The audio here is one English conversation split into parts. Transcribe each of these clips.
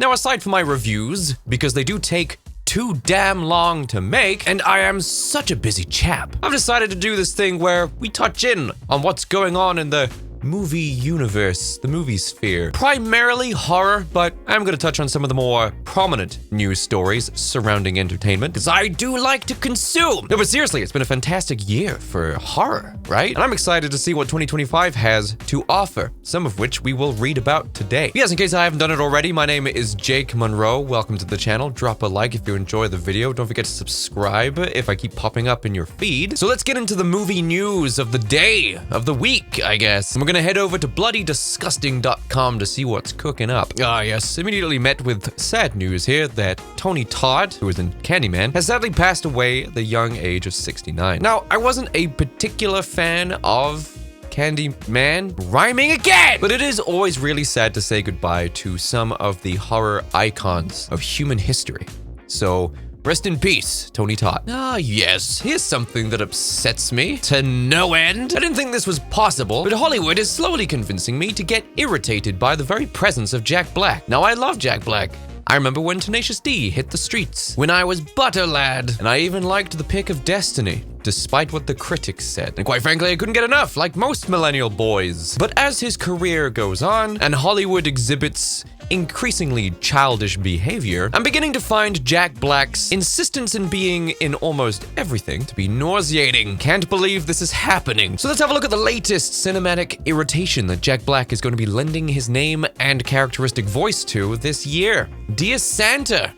Now, aside from my reviews, because they do take too damn long to make, and I am such a busy chap, I've decided to do this thing where we touch in on what's going on in the movie universe, the movie sphere. Primarily horror, but I'm going to touch on some of the more prominent news stories surrounding entertainment, because I do like to consume. No, but seriously, it's been a fantastic year for horror, right? And I'm excited to see what 2025 has to offer, some of which we will read about today. Yes, in case I haven't done it already, my name is Jake Monroe. Welcome to the channel. Drop a like if you enjoy the video. Don't forget to subscribe if I keep popping up in your feed. So let's get into the movie news of the day, of the week, I guess. We're gonna head over to bloodydisgusting.com to see what's cooking up. Yes, immediately met with sad news here that Tony Todd, who was in Candyman, has sadly passed away at the young age of 69. Now, I wasn't a particular fan of Candyman, rhyming again! But it is always really sad to say goodbye to some of the horror icons of human history. So, rest in peace, Tony Todd. Yes, here's something that upsets me to no end. I didn't think this was possible, but Hollywood is slowly convincing me to get irritated by the very presence of Jack Black. Now, I love Jack Black. I remember when Tenacious D hit the streets, when I was but a lad, and I even liked The Pick of Destiny, despite what the critics said. And quite frankly, I couldn't get enough, like most millennial boys. But as his career goes on, and Hollywood exhibits increasingly childish behavior, I'm beginning to find Jack Black's insistence in being in almost everything to be nauseating. Can't believe this is happening. So let's have a look at the latest cinematic irritation that Jack Black is going to be lending his name and characteristic voice to this year. Dear Santa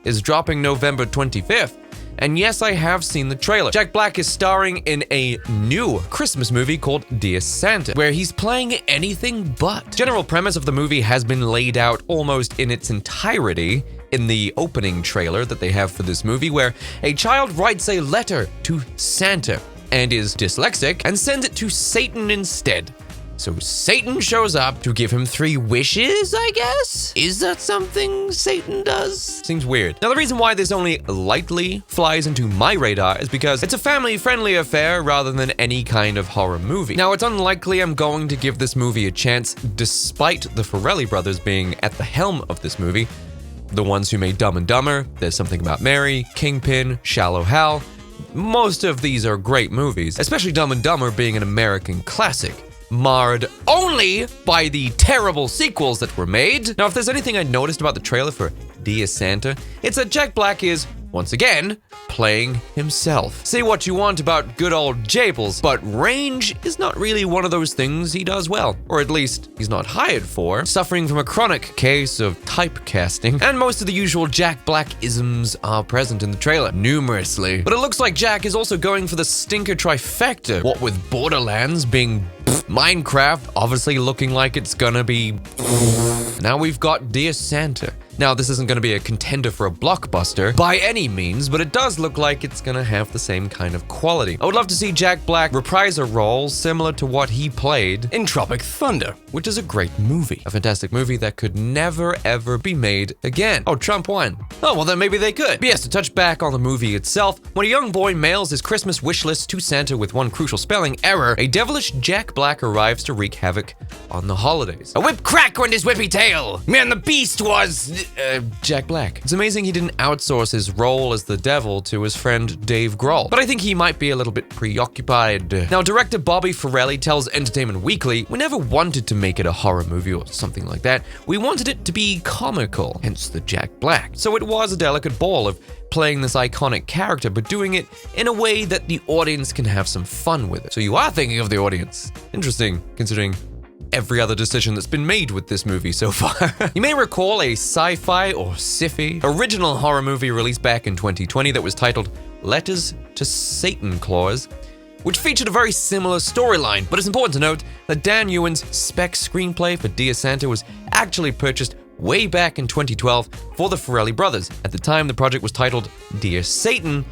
is dropping November 25th. And yes, I have seen the trailer. Jack Black is starring in a new Christmas movie called Dear Santa, where he's playing anything but. General premise of the movie has been laid out almost in its entirety in the opening trailer that they have for this movie, where a child writes a letter to Santa and is dyslexic and sends it to Satan instead. So Satan shows up to give him 3 wishes, I guess? Is that something Satan does? Seems weird. Now, the reason why this only lightly flies into my radar is because it's a family-friendly affair rather than any kind of horror movie. Now, it's unlikely I'm going to give this movie a chance, despite the Farrelly brothers being at the helm of this movie. The ones who made Dumb and Dumber, There's Something About Mary, Kingpin, Shallow Hal. Most of these are great movies, especially Dumb and Dumber being an American classic, marred only by the terrible sequels that were made. Now, if there's anything I noticed about the trailer for Dear Santa, it's that Jack Black is, once again, playing himself. Say what you want about good old Jables, but range is not really one of those things he does well, or at least he's not hired for, suffering from a chronic case of typecasting, and most of the usual Jack Black isms are present in the trailer, numerously. But it looks like Jack is also going for the stinker trifecta, what with Borderlands being Minecraft obviously looking like it's gonna be. Now we've got Dear Santa. Now, this isn't gonna be a contender for a blockbuster by any means, but it does look like it's gonna have the same kind of quality. I would love to see Jack Black reprise a role similar to what he played in Tropic Thunder, which is a great movie. A fantastic movie that could never ever be made again. Oh, Trump won. Oh, well then maybe they could. But yes, to touch back on the movie itself, when a young boy mails his Christmas wish list to Santa with one crucial spelling error, a devilish Jack Black arrives to wreak havoc on the holidays. A whip crack went his whippy tail, and the beast was Jack Black. It's amazing he didn't outsource his role as the devil to his friend Dave Grohl, but I think he might be a little bit preoccupied. Now, director Bobby Farrelly tells Entertainment Weekly, "We never wanted to make it a horror movie or something like that. We wanted it to be comical, hence the Jack Black. So it was a delicate ball of playing this iconic character, but doing it in a way that the audience can have some fun with it." So you are thinking of the audience. Interesting, considering every other decision that's been made with this movie so far. You may recall a sci-fi or sci-fi original horror movie released back in 2020 that was titled Letters to Satan Claus, which featured a very similar storyline, but it's important to note that Dan Ewan's spec screenplay for Dear Santa was actually purchased way back in 2012 for the Farrelly brothers. At the time, the project was titled Dear Satan.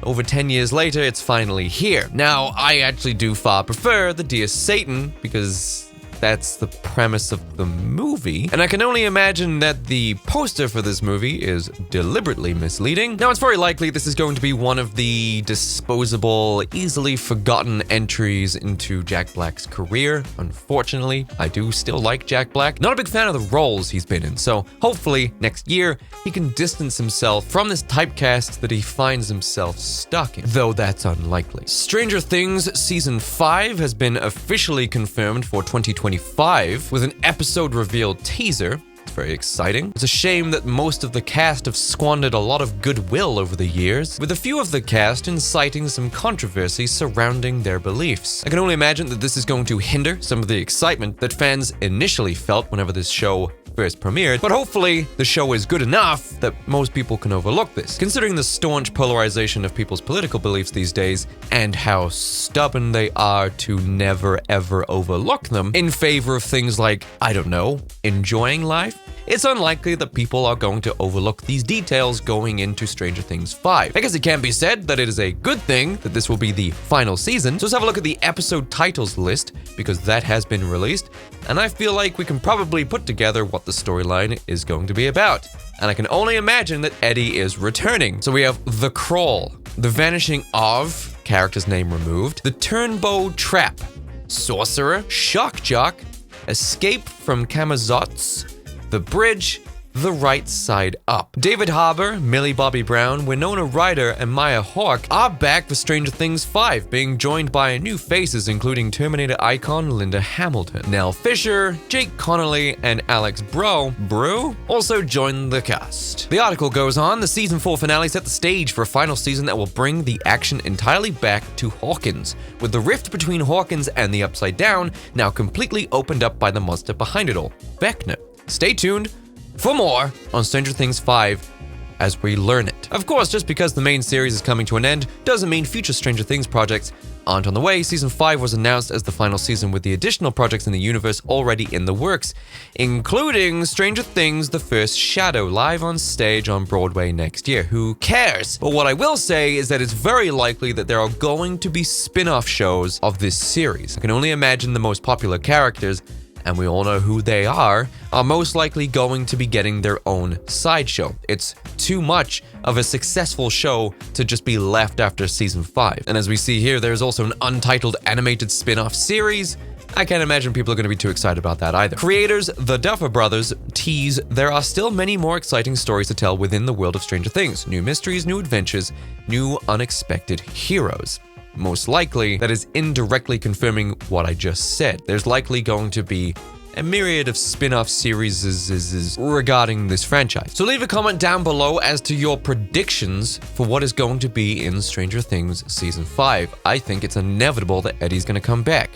Over 10 years later, it's finally here. Now, I actually do far prefer the Dear Satan because that's the premise of the movie. And I can only imagine that the poster for this movie is deliberately misleading. Now, it's very likely this is going to be one of the disposable, easily forgotten entries into Jack Black's career. Unfortunately, I do still like Jack Black. Not a big fan of the roles he's been in, so hopefully next year he can distance himself from this typecast that he finds himself stuck in, though that's unlikely. Stranger Things Season 5 has been officially confirmed for 2025 with an episode reveal teaser. It's very exciting. It's a shame that most of the cast have squandered a lot of goodwill over the years, with a few of the cast inciting some controversy surrounding their beliefs. I can only imagine that this is going to hinder some of the excitement that fans initially felt whenever this show first premiered, but hopefully the show is good enough that most people can overlook this. Considering the staunch polarization of people's political beliefs these days and how stubborn they are to never ever overlook them in favor of things like, I don't know, enjoying life, it's unlikely that people are going to overlook these details going into Stranger Things 5. I guess it can be said that it is a good thing that this will be the final season, so let's have a look at the episode titles list, because that has been released, and I feel like we can probably put together what the storyline is going to be about. And I can only imagine that Eddie is returning. So we have The Crawl, The Vanishing of, character's name removed, The Turnbow Trap, Sorcerer, Shock Jock, Escape from Camazotz, The Bridge, The Right Side Up. David Harbour, Millie Bobby Brown, Winona Ryder, and Maya Hawke are back for Stranger Things 5, being joined by new faces including Terminator icon Linda Hamilton. Nell Fisher, Jake Connolly, and Alex Brew also join the cast. The article goes on, the season 4 finale set the stage for a final season that will bring the action entirely back to Hawkins, with the rift between Hawkins and the Upside Down now completely opened up by the monster behind it all, Vecna. Stay tuned for more on Stranger Things 5 as we learn it. Of course, just because the main series is coming to an end doesn't mean future Stranger Things projects aren't on the way. Season 5 was announced as the final season with the additional projects in the universe already in the works, including Stranger Things The First Shadow live on stage on Broadway next year. Who cares? But what I will say is that it's very likely that there are going to be spin-off shows of this series. I can only imagine the most popular characters, and we all know who they are most likely going to be getting their own sideshow. It's too much of a successful show to just be left after season 5. And as we see here, there's also an untitled animated spin-off series. I can't imagine people are going to be too excited about that either. Creators, the Duffer Brothers, tease there are still many more exciting stories to tell within the world of Stranger Things. New mysteries, new adventures, new unexpected heroes. Most likely, that is indirectly confirming what I just said. There's likely going to be a myriad of spin-off series regarding this franchise. So leave a comment down below as to your predictions for what is going to be in Stranger Things Season 5. I think it's inevitable that Eddie's going to come back.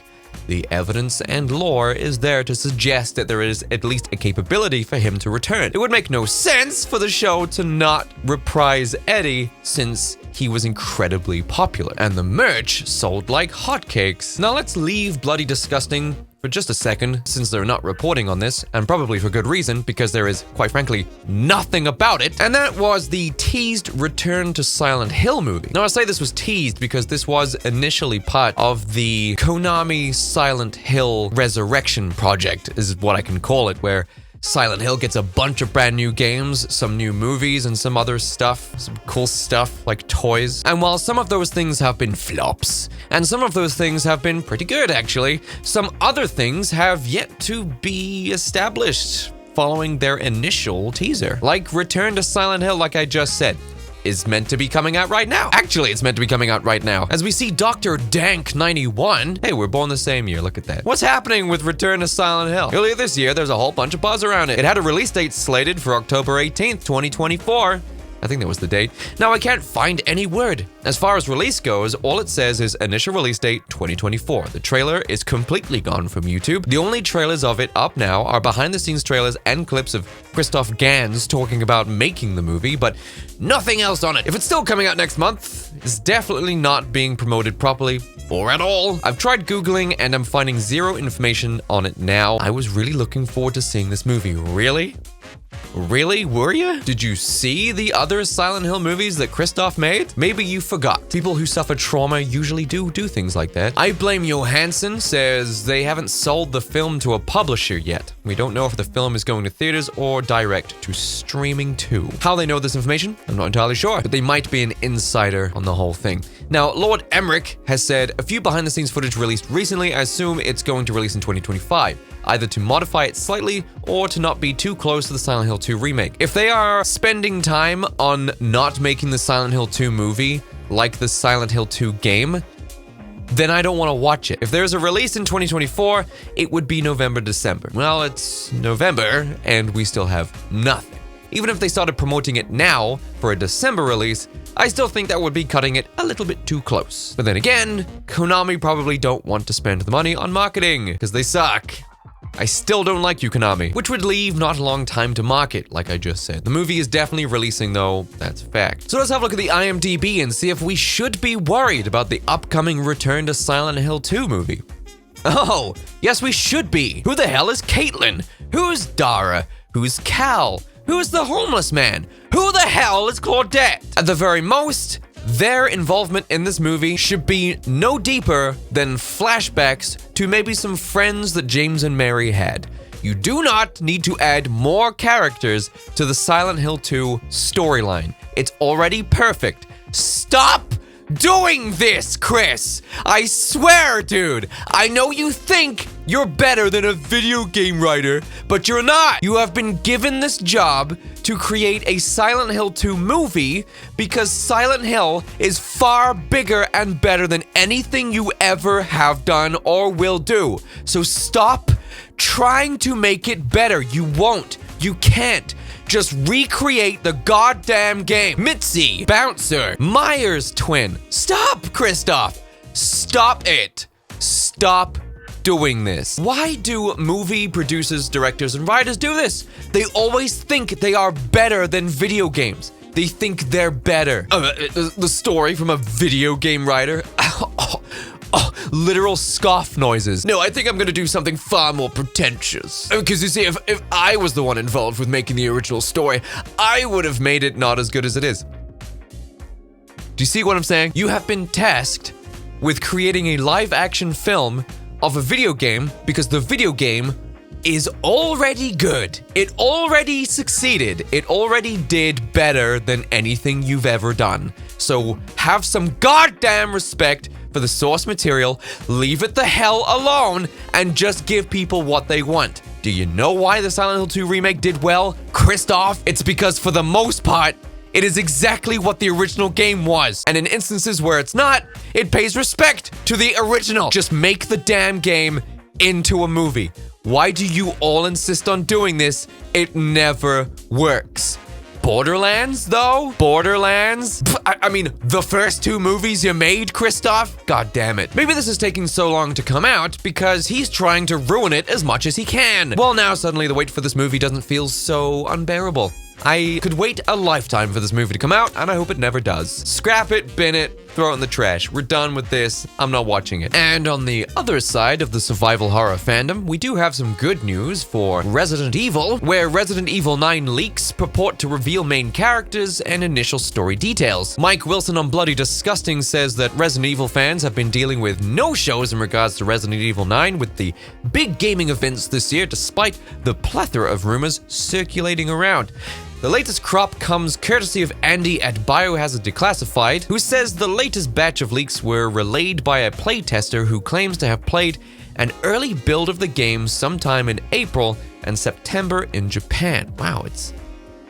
The evidence and lore is there to suggest that there is at least a capability for him to return. It would make no sense for the show to not reprise Eddie since he was incredibly popular, and the merch sold like hotcakes. Now let's leave Bloody Disgusting for just a second, since they're not reporting on this, and probably for good reason, because there is, quite frankly, nothing about it. And that was the teased Return to Silent Hill movie. Now I say this was teased because this was initially part of the Konami Silent Hill Resurrection project, is what I can call it, where Silent Hill gets a bunch of brand new games, some new movies, and some other stuff, some cool stuff like toys. And while some of those things have been flops, and some of those things have been pretty good actually, some other things have yet to be established following their initial teaser. Like Return to Silent Hill, like I just said, is meant to be coming out right now. Actually, it's meant to be coming out right now. As we see Dr. Dank 91. Hey, we're born the same year, look at that. What's happening with Return to Silent Hill? Earlier this year, there's a whole bunch of buzz around it. It had a release date slated for October 18th, 2024. I think that was the date. Now I can't find any word. As far as release goes, all it says is initial release date 2024. The trailer is completely gone from YouTube. The only trailers of it up now are behind the scenes trailers and clips of Christoph Gans talking about making the movie, but nothing else on it. If it's still coming out next month, it's definitely not being promoted properly or at all. I've tried Googling and I'm finding zero information on it now. I was really looking forward to seeing this movie. Really? Really? Were you? Did you see the other Silent Hill movies that Christoph made? Maybe you forgot. People who suffer trauma usually do things like that. I Blame Johansson says they haven't sold the film to a publisher yet. We don't know if the film is going to theaters or direct to streaming too. How they know this information? I'm not entirely sure, but they might be an insider on the whole thing. Now, Lord Emmerich has said a few behind-the-scenes footage released recently. I assume it's going to release in 2025. Either to modify it slightly or to not be too close to the Silent Hill 2 remake. If they are spending time on not making the Silent Hill 2 movie like the Silent Hill 2 game, then I don't want to watch it. If there's a release in 2024, it would be November, December. Well, it's November and we still have nothing. Even if they started promoting it now for a December release, I still think that would be cutting it a little bit too close. But then again, Konami probably don't want to spend the money on marketing because they suck. I still don't like you, Konami, which would leave not a long time to market, like I just said. The movie is definitely releasing though, that's a fact. So let's have a look at the IMDb and see if we should be worried about the upcoming Return to Silent Hill 2 movie. Oh, yes we should be. Who the hell is Caitlin? Who's Dara? Who's Cal? Who's the homeless man? Who the hell is Claudette? At the very most, their involvement in this movie should be no deeper than flashbacks to maybe some friends that James and Mary had. You do not need to add more characters to the Silent Hill 2 storyline. It's already perfect. Stop doing this, Chris! I swear, dude! I know you think you're better than a video game writer, but you're not! You have been given this job to create a Silent Hill 2 movie because Silent Hill is far bigger and better than anything you ever have done or will do. So stop trying to make it better. You won't. You can't. Just recreate the goddamn game. Mitzi, Bouncer, Myers twin. Stop, Christoph. Stop it. Stop doing this. Why do movie producers, directors, and writers do this? They always think they are better than video games. They think they're better. The story from a video game writer? Literal scoff noises. No, I think I'm gonna do something far more pretentious. Because you see, if I was the one involved with making the original story, I would have made it not as good as it is. Do you see what I'm saying? You have been tasked with creating a live-action film of a video game because the video game is already good. It already succeeded. It already did better than anything you've ever done. So have some goddamn respect for the source material, leave it the hell alone, and just give people what they want. Do you know why the Silent Hill 2 remake did well, Christoph? It's because for the most part, it is exactly what the original game was. And in instances where it's not, it pays respect to the original. Just make the damn game into a movie. Why do you all insist on doing this? It never works. Borderlands, though? Borderlands? I mean, the first two movies you made, Christoph? God damn it. Maybe this is taking so long to come out because he's trying to ruin it as much as he can. Well, now suddenly the wait for this movie doesn't feel so unbearable. I could wait a lifetime for this movie to come out, and I hope it never does. Scrap it, bin it, throw it in the trash. We're done with this. I'm not watching it. And on the other side of the survival horror fandom, we do have some good news for Resident Evil, where Resident Evil 9 leaks purport to reveal main characters and initial story details. Mike Wilson on Bloody Disgusting says that Resident Evil fans have been dealing with no shows in regards to Resident Evil 9 with the big gaming events this year, despite the plethora of rumors circulating around. The latest crop comes courtesy of Andy at Biohazard Declassified, who says the latest batch of leaks were relayed by a playtester who claims to have played an early build of the game sometime in April and September in Japan. Wow, it's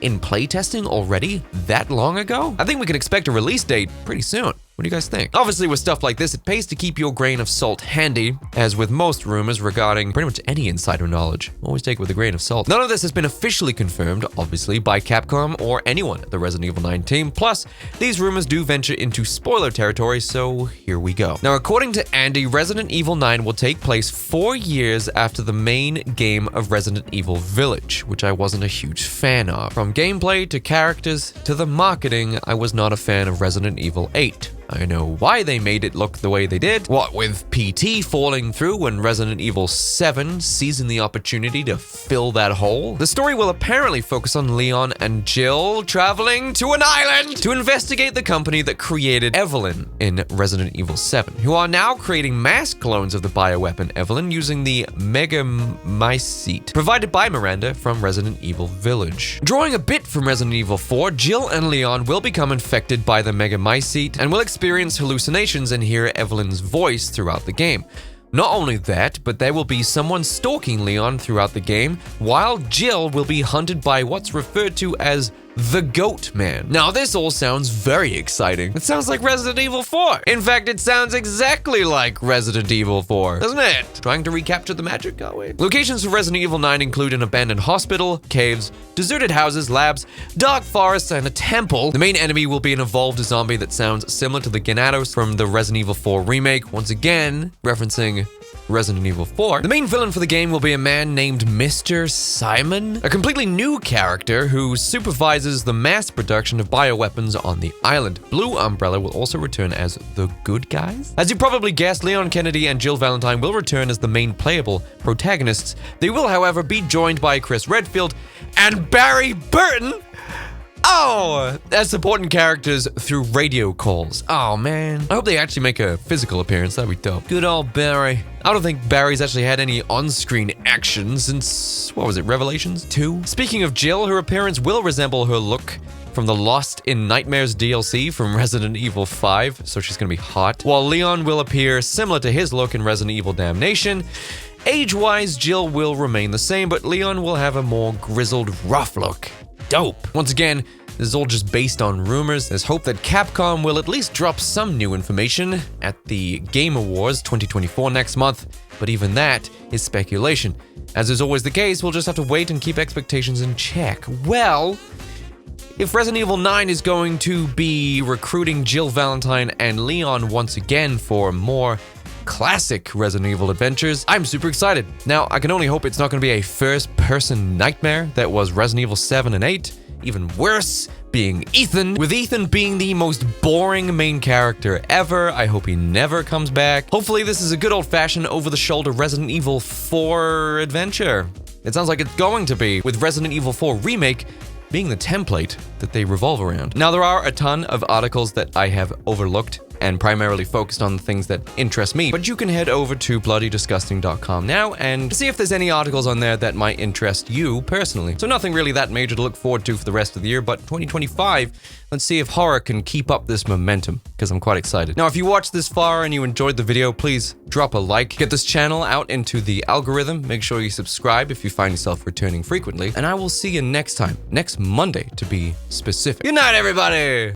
in playtesting already? That long ago? I think we can expect a release date pretty soon. What do you guys think? Obviously, with stuff like this, it pays to keep your grain of salt handy, as with most rumors regarding pretty much any insider knowledge. Always take it with a grain of salt. None of this has been officially confirmed, obviously, by Capcom or anyone at the Resident Evil 9 team. Plus, these rumors do venture into spoiler territory, so here we go. Now, according to Andy, Resident Evil 9 will take place 4 years after the main game of Resident Evil Village, which I wasn't a huge fan of. From gameplay to characters to the marketing, I was not a fan of Resident Evil 8. I know why they made it look the way they did. What with PT falling through when Resident Evil 7 seizing the opportunity to fill that hole. The story will apparently focus on Leon and Jill traveling to an island to investigate the company that created Evelyn in Resident Evil 7, who are now creating mass clones of the bioweapon Evelyn using the Megamycete provided by Miranda from Resident Evil Village. Drawing a bit from Resident Evil 4, Jill and Leon will become infected by the Megamycete and will experience hallucinations and hear Evelyn's voice throughout the game. Not only that, but there will be someone stalking Leon throughout the game, while Jill will be hunted by what's referred to as the Goat Man. Now, this all sounds very exciting. It sounds like Resident Evil 4. In fact, it sounds exactly like Resident Evil 4, doesn't it? Trying to recapture the magic, are we? Locations for Resident Evil 9 include an abandoned hospital, caves, deserted houses, labs, dark forests, and a temple. The main enemy will be an evolved zombie that sounds similar to the Ganados from the Resident Evil 4 remake, once again referencing Resident Evil 4. The main villain for the game will be a man named Mr. Simon, a completely new character who supervises the mass production of bioweapons on the island. Blue Umbrella will also return as the good guys. As you probably guessed, Leon Kennedy and Jill Valentine will return as the main playable protagonists. They will, however, be joined by Chris Redfield and Barry Burton as supporting characters through radio calls. Oh man, I hope they actually make a physical appearance. That'd be dope. Good old Barry. I don't think Barry's actually had any on-screen action since, what was it, Revelations 2? Speaking of Jill, her appearance will resemble her look from the Lost in Nightmares DLC from Resident Evil 5, so she's gonna be hot. While Leon will appear similar to his look in Resident Evil Damnation, age-wise, Jill will remain the same, but Leon will have a more grizzled, rough look. Dope. Once again, this is all just based on rumors. There's hope that Capcom will at least drop some new information at the Game Awards 2024 next month, but even that is speculation. As is always the case, we'll just have to wait and keep expectations in check. Well, if Resident Evil 9 is going to be recruiting Jill Valentine and Leon once again for more classic Resident Evil adventures, I'm super excited. Now, I can only hope it's not going to be a first-person nightmare that was Resident Evil 7 and 8. Even worse, being Ethan, with Ethan being the most boring main character ever. I hope he never comes back. Hopefully this is a good old-fashioned over-the-shoulder Resident Evil 4 adventure. It sounds like it's going to be, with Resident Evil 4 Remake being the template that they revolve around. Now, there are a ton of articles that I have overlooked and primarily focused on the things that interest me, but you can head over to bloodydisgusting.com now and see if there's any articles on there that might interest you personally. So nothing really that major to look forward to for the rest of the year, but 2025, let's see if horror can keep up this momentum, because I'm quite excited. Now, if you watched this far and you enjoyed the video, please drop a like, get this channel out into the algorithm, make sure you subscribe if you find yourself returning frequently, and I will see you next time, next Monday to be specific. Good night, everybody!